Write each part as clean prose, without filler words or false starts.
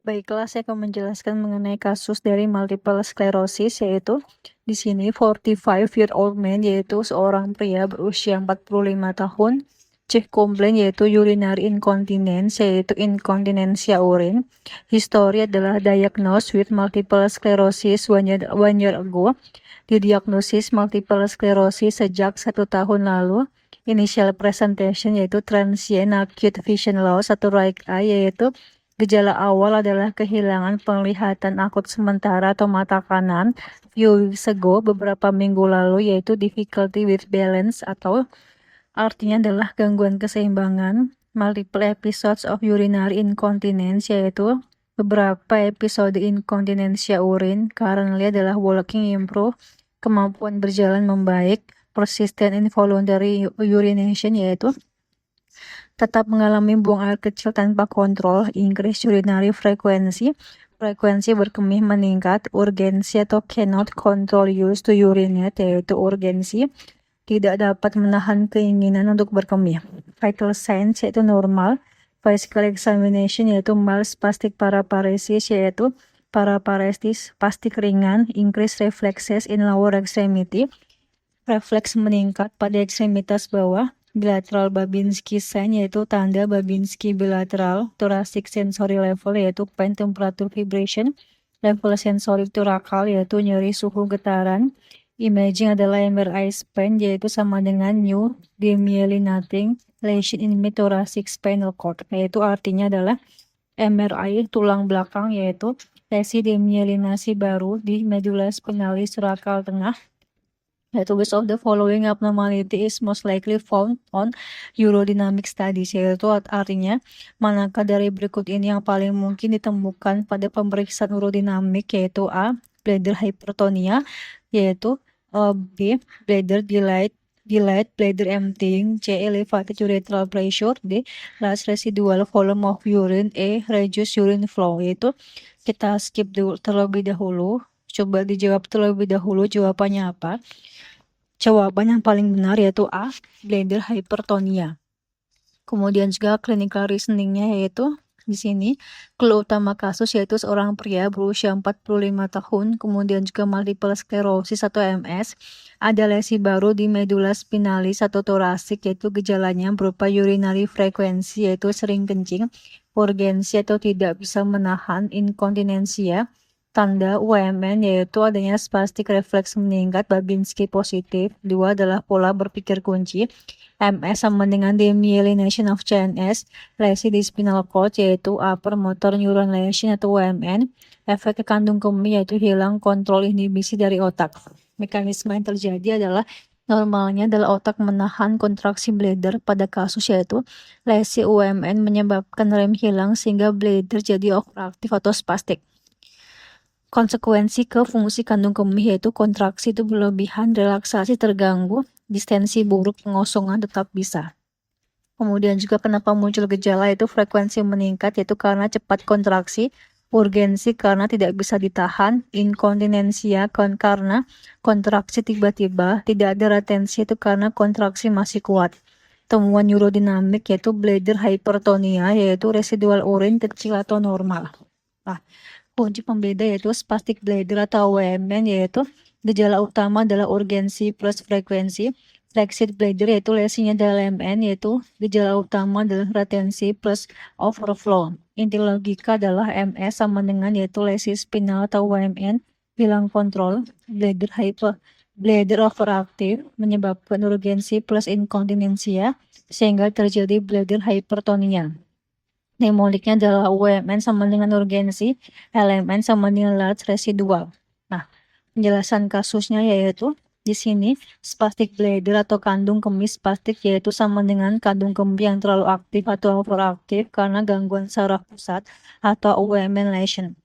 Baiklah, saya akan menjelaskan mengenai kasus dari multiple sclerosis, yaitu di sini 45-year-old man, yaitu seorang pria berusia 45 tahun, cek komplain yaitu urinary incontinence, yaitu inkontinensia urin. History adalah diagnosed with multiple sclerosis one year ago. Didiagnosis multiple sclerosis sejak 1 tahun lalu. Initial presentation yaitu transient acute vision loss atau right eye, yaitu gejala awal adalah kehilangan penglihatan akut sementara atau mata kanan few weeks ago, beberapa minggu lalu, yaitu difficulty with balance atau artinya adalah gangguan keseimbangan. Multiple episodes of urinary incontinence, yaitu beberapa episode inkontinensia urin. Currently adalah walking improve, kemampuan berjalan membaik. Persistent involuntary urination, yaitu tetap mengalami buang air kecil tanpa kontrol. Increase urinary frequency, frekuensi berkemih meningkat. Urgensi atau cannot control use to urinate, yaitu urgensi tidak dapat menahan keinginan untuk berkemih. Vital signs yaitu normal. Physical examination yaitu mild spastic paraparesis, yaitu paraparesis spastik ringan. Increase reflexes in lower extremity, refleks meningkat pada ekstremitas bawah. Bilateral Babinski sign yaitu tanda Babinski bilateral. Thoracic sensory level yaitu pain, temperature, vibration. Level sensory thoracal yaitu nyeri, suhu, getaran. Imaging adalah MRI span, yaitu sama dengan new demyelinating lesion in mid thoracic spinal cord, yaitu artinya adalah MRI tulang belakang, yaitu lesi demyelinasi baru di medula spinalis thoracal tengah. Yaitu which of the following abnormality is most likely found on urodynamic studies, yaitu artinya manakah dari berikut ini yang paling mungkin ditemukan pada pemeriksaan urodinamik, yaitu A. Bladder hypertonia, yaitu B. Bladder delayed bladder emptying, C. Elevated urethral pressure, D. Large residual volume of urine, E. Reduced urine flow. Yaitu kita skip terlebih dahulu, coba dijawab terlebih dahulu jawabannya apa. Jawaban yang paling benar yaitu A. Bladder hypertonia. Kemudian juga clinical reasoningnya yaitu di sini clue utama kasus yaitu seorang pria berusia 45 tahun, kemudian juga multiple sclerosis atau MS, ada lesi baru di medula spinalis atau thoracic, yaitu gejalanya berupa urinary frequency yaitu sering kencing, urgensi atau tidak bisa menahan, inkontinensia. Tanda UMN yaitu adanya spastic refleks meningkat, Babinski positif. 2 adalah pola berpikir kunci. MS sama dengan demyelination of CNS, lesi di spinal cord yaitu upper motor neuron lesion atau UMN. Efek ke kandung kemih yaitu hilang kontrol inhibisi dari otak. Mekanisme yang terjadi adalah normalnya adalah otak menahan kontraksi bladder, pada kasus yaitu lesi UMN menyebabkan rem hilang sehingga bladder jadi overaktif atau spastik. Konsekuensi ke fungsi kandung kemih yaitu kontraksi itu berlebihan, relaksasi terganggu, distensi buruk, pengosongan tetap bisa. Kemudian juga kenapa muncul gejala itu frekuensi meningkat yaitu karena cepat kontraksi, urgensi karena tidak bisa ditahan, inkontinensia karena kontraksi tiba-tiba, tidak ada retensi itu karena kontraksi masih kuat. Temuan urodinamik yaitu bladder hypertonia, yaitu residual urin kecil atau normal. Nah, kunci pembeda yaitu spastic bladder atau UMN, yaitu gejala utama adalah urgensi plus frekuensi. Flaccid bladder yaitu lesinya adalah MN, yaitu gejala utama adalah retensi plus overflow. Inti logika adalah MS sama dengan yaitu lesi spinal atau UMN hilang kontrol, bladder overactive menyebabkan urgensi plus inkontinensia sehingga terjadi bladder hypertonia. Mnemoniknya adalah UMN sama dengan urgensi, LMN sama dengan large residual. Nah, penjelasan kasusnya yaitu di sini spastic bladder atau kandung kemih spastik yaitu sama dengan kandung kemih yang terlalu aktif atau overaktif karena gangguan saraf pusat atau UMN lesion.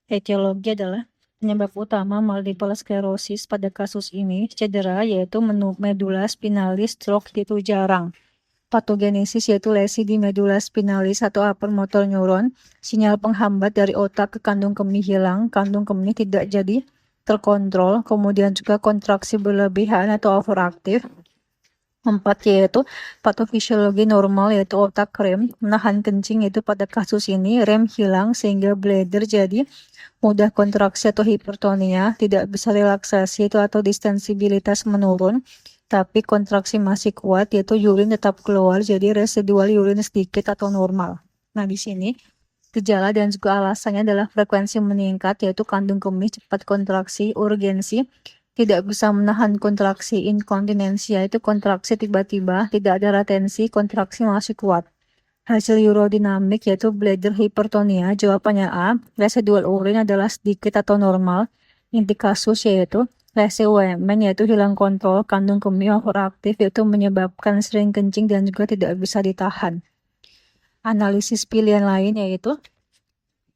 Etiologi adalah penyebab utama multiple sclerosis pada kasus ini cedera yaitu medula spinalis, stroke itu jarang. Patogenesis yaitu lesi di medula spinalis atau upper motor neuron, sinyal penghambat dari otak ke kandung kemih hilang, kandung kemih tidak jadi terkontrol, kemudian juga kontraksi berlebihan atau overaktif. 4 yaitu patofisiologi normal yaitu otak rem menahan kencing, yaitu pada kasus ini rem hilang sehingga bladder jadi mudah kontraksi atau hipertonia, tidak bisa relaksasi itu atau distensibilitas menurun, tapi kontraksi masih kuat, yaitu urin tetap keluar, jadi residual urin sedikit atau normal. Nah, di sini gejala dan juga alasannya adalah frekuensi meningkat, yaitu kandung kemih, cepat kontraksi, urgensi, tidak bisa menahan kontraksi, inkontinensi, yaitu kontraksi tiba-tiba, tidak ada retensi, kontraksi masih kuat. Hasil urodinamik yaitu bladder hipertonia, jawabannya A. Residual urin adalah sedikit atau normal. Inti kasus yaitu lesi UMN yaitu hilang kontrol, kandung kemih overaktif yaitu menyebabkan sering kencing dan juga tidak bisa ditahan. Analisis pilihan lain yaitu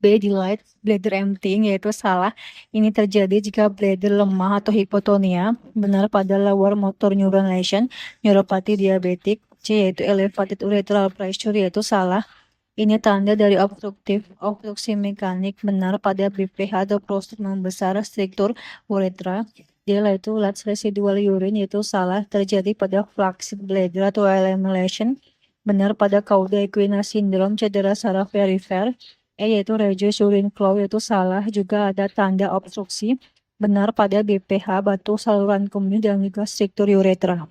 B. Delayed bladder emptying, yaitu salah. Ini terjadi jika bladder lemah atau hipotonia. Benar pada lower motor neuron lesion, neuropati diabetik. C. Yaitu elevated urethral pressure, yaitu salah. Ini tanda dari obstruksi mekanik. Benar pada BPH atau prostat membesar struktur uretra. D. Yaitu large residual urine, yaitu salah, terjadi pada flaccid bladder atau LM lesion. Benar pada cauda equina syndrome, cedera saraf perifer. E. Yaitu reduced urine flow, yaitu salah, juga ada tanda obstruksi. Benar pada BPH, batu saluran kemih dan juga struktur uretra.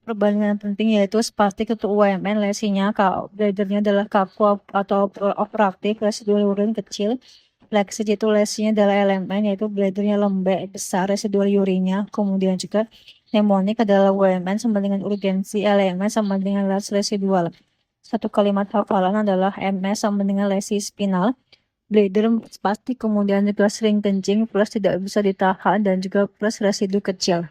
Perbandingan penting yaitu spastik untuk UMN, lesinya bladdernya adalah kaku atau overaktif, residual urin kecil. Flexit itu lesinya adalah LMN, yaitu bladdernya lembek besar, residual urinnya. Kemudian juga mnemonik adalah UMN sama dengan urgensi, LMN sama dengan large residual. Satu kalimat hafalan adalah MS sama dengan lesi spinal, bladder spastik, kemudian juga sering kencing, plus tidak bisa ditahan, dan juga plus residu kecil.